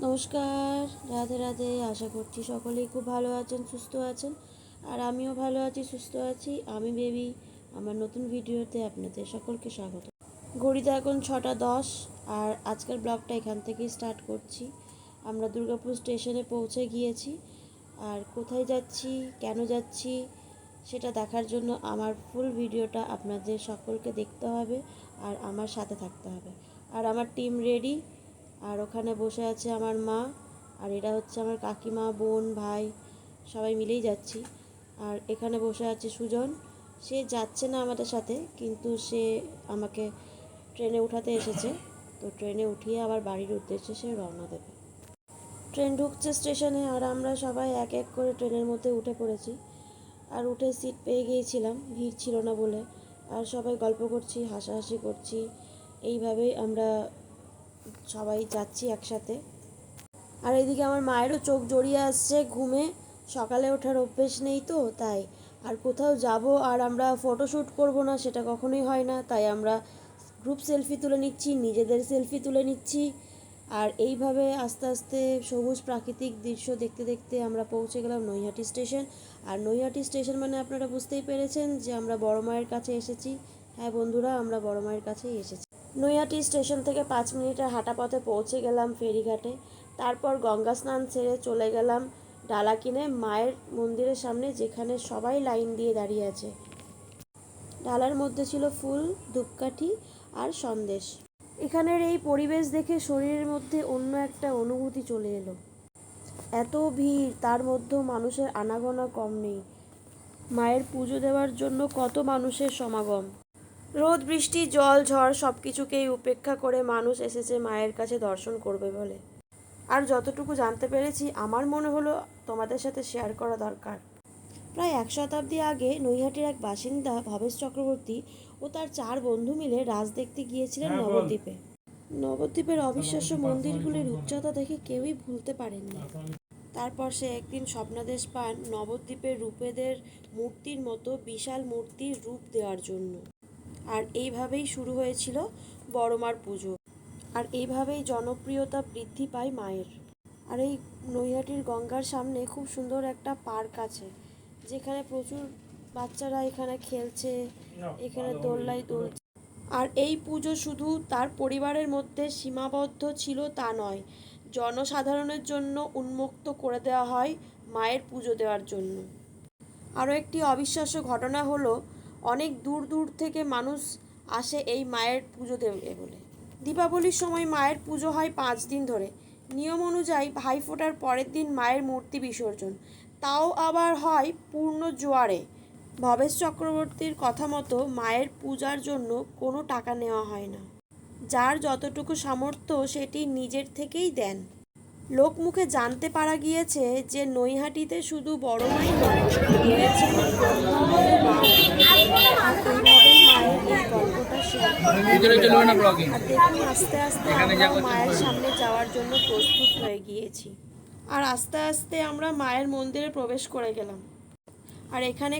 নমস্কার, রাধে রাধে। আশা করছি সকলেই খুব ভালো আছেন, সুস্থ আছেন। আর আমিও ভালো আছি, সুস্থ আছি। আমি বেবি। আমার নতুন ভিডিওতে আপনাদের সকলকে স্বাগত। ঘড়িতে এখন 6টা 10, আর আজকের ব্লগটা এখান থেকেই স্টার্ট করছি। আমরা দুর্গাপুর স্টেশনে পৌঁছে গিয়েছি। আর কোথায় যাচ্ছি, কেন যাচ্ছি, সেটা দেখার জন্য আমার ফুল ভিডিওটা আপনাদের সকলকে দেখতে হবে আর আমার সাথে থাকতে হবে। আর আমার টিম রেডি। আর ওখানে বসে আছে আমার মা, আর এরা হচ্ছে আমার কাকিমা, বোন, ভাই, সবাই মিলেই যাচ্ছি। আর এখানে বসে আছে সুজন। সে যাচ্ছে না আমাদের সাথে, কিন্তু সে আমাকে ট্রেনে উঠাতে এসেছে। তো ট্রেনে উঠিয়ে আবার বাড়ির উদ্দেশ্যে সে রওনা দেবে। ট্রেন ঢুকছে স্টেশনে, আর আমরা সবাই এক এক করে ট্রেনের মধ্যে উঠে পড়েছি। আর উঠে সিট পেয়ে গিয়েছিলাম, ভিড় ছিল না বলে। আর সবাই গল্প করছি, হাসাহাসি করছি। এইভাবেই আমরা সবাই যাচ্ছি একসাথে। আর এদিকে আমার মায়েরও চোখ জড়িয়ে আসছে ঘুমে। সকালে ওঠার অভ্যেস নেই তো তাই। আর কোথাও যাব আর আমরা ফটোশ্যুট করব না, সেটা কখনোই হয় না। তাই আমরা গ্রুপ সেলফি তুলে নিচ্ছি, নিজেদের সেলফি তুলে নিচ্ছি। আর এইভাবে আস্তে আস্তে সবুজ প্রাকৃতিক দৃশ্য দেখতে দেখতে আমরা পৌঁছে গেলাম নৈহাটি স্টেশন। আর নৈহাটি স্টেশন মানে আপনারা বুঝতেই পেরেছেন যে আমরা বড় মায়ের কাছে এসেছি। হ্যাঁ বন্ধুরা, আমরা বড় মায়ের কাছেই এসেছি। নৈহাটি স্টেশন থেকে 5 মিনিটের হাঁটা পথে পৌঁছে গেলাম ফেরিঘাটে। তারপর গঙ্গা স্নান সেরে চলে গেলাম ডালা কিনে মায়ের মন্দিরের সামনে, যেখানে সবাই লাইন দিয়ে দাঁড়িয়ে আছে। ডালার মধ্যে ছিল ফুল, ধূপকাঠি আর সন্দেশ। এখানের এই পরিবেশ দেখে শরীরের মধ্যে অন্য একটা অনুভূতি চলে এলো। এত ভিড়, তার মধ্যেও মানুষের আনাগোনা কম নেই। মায়ের পুজো দেওয়ার জন্য কত মানুষের সমাগম। রোদ, বৃষ্টি, জল, ঝড় সব কিছুকেই উপেক্ষা করে মানুষ এসেছে মায়ের কাছে দর্শন করবে বলে। আর যতটুকু জানতে পেরেছি, আমার মনে হলো তোমাদের সাথে শেয়ার করা দরকার। প্রায় 1 শতাব্দী আগে নৈহাটির এক বাসিন্দা ভবেশ চক্রবর্তী ও তার 4 বন্ধু মিলে রাজ দেখতে গিয়েছিলেন নবদ্বীপে। নবদ্বীপের অবিশ্বাস্য মন্দিরগুলির উচ্চতা দেখে কেউই ভুলতে পারেননি। তারপর সে একদিন স্বপ্নাদেশ পান নবদ্বীপের রূপেদের মূর্তির মতো বিশাল মূর্তির রূপ দেওয়ার জন্য। আর এইভাবেই শুরু হয়েছিল বড়মার পুজো। আর এইভাবেই জনপ্রিয়তা বৃদ্ধি পায় মায়ের। আর এই নৈহাটির গঙ্গার সামনে খুব সুন্দর একটা পার্ক আছে, যেখানে প্রচুর বাচ্চারা এখানে খেলছে, এখানে দোলনায় দুলছে। আর এই পুজো শুধু তার পরিবারের মধ্যে সীমাবদ্ধ ছিল তা নয়, জনসাধারণের জন্য উন্মুক্ত করে দেওয়া হয় মায়ের পুজো দেওয়ার জন্য। আরও একটি অবিশ্বাস্য ঘটনা হলো, অনেক দূর দূর থেকে মানুষ আসে এই মায়ের পুজো দেবে বলে। দীপাবলির সময় মায়ের পুজো হয় 5 দিন ধরে। নিয়ম অনুযায়ী ভাইফোঁটার পরের দিন মায়ের মূর্তি বিসর্জন, তাও আবার হয় পূর্ণ জোয়ারে। ভবেশ চক্রবর্তীর কথা মতো মায়ের পূজার জন্য কোনো টাকা নেওয়া হয় না। যার যতটুকু সামর্থ্য সেটি নিজের থেকেই দেন। লোকমুখে জানতে পারা গিয়েছে যে নৈহাটিতে শুধু বড় মাই নয়, রয়েছে দেখুন, আস্তে আস্তে আমরা মায়ের সামনে যাওয়ার জন্য প্রস্তুত হয়ে গিয়েছি। আর আস্তে আস্তে আমরা মায়ের মন্দিরে প্রবেশ করে গেলাম। আর এখানে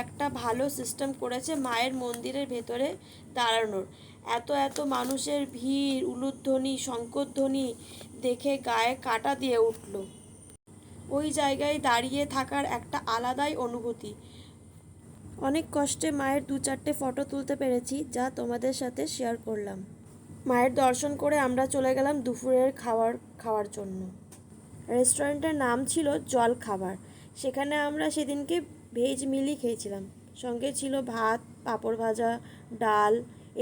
একটা ভালো সিস্টেম করেছে মায়ের মন্দিরের ভেতরে দাঁড়ানোর। এত এত মানুষের ভিড়, উলুধ্বনি, শঙ্খধ্বনি দেখে গায়ে কাঁটা দিয়ে উঠল। ওই জায়গায় দাঁড়িয়ে থাকার একটা আলাদাই অনুভূতি। অনেক কষ্টে মায়ের 2-4টে ফটো তুলতে পেরেছি, যা তোমাদের সাথে শেয়ার করলাম। মায়ের দর্শন করে আমরা চলে গেলাম দুপুরের খাওয়ার জন্য। রেস্টুরেন্টের নাম ছিল জল খাবার। সেখানে আমরা সেদিনকে ভেজ মিলই খেয়েছিলাম। সঙ্গে ছিল ভাত, পাঁপড় ভাজা, ডাল,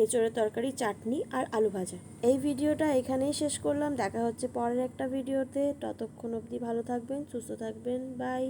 এঁচোড়ের তরকারি, চাটনি আর আলু ভাজা। এই ভিডিওটা এখানেই শেষ করলাম। দেখা হচ্ছে পরের একটা ভিডিওতে। ততক্ষণ অবধি ভালো থাকবেন, সুস্থ থাকবেন। বাই।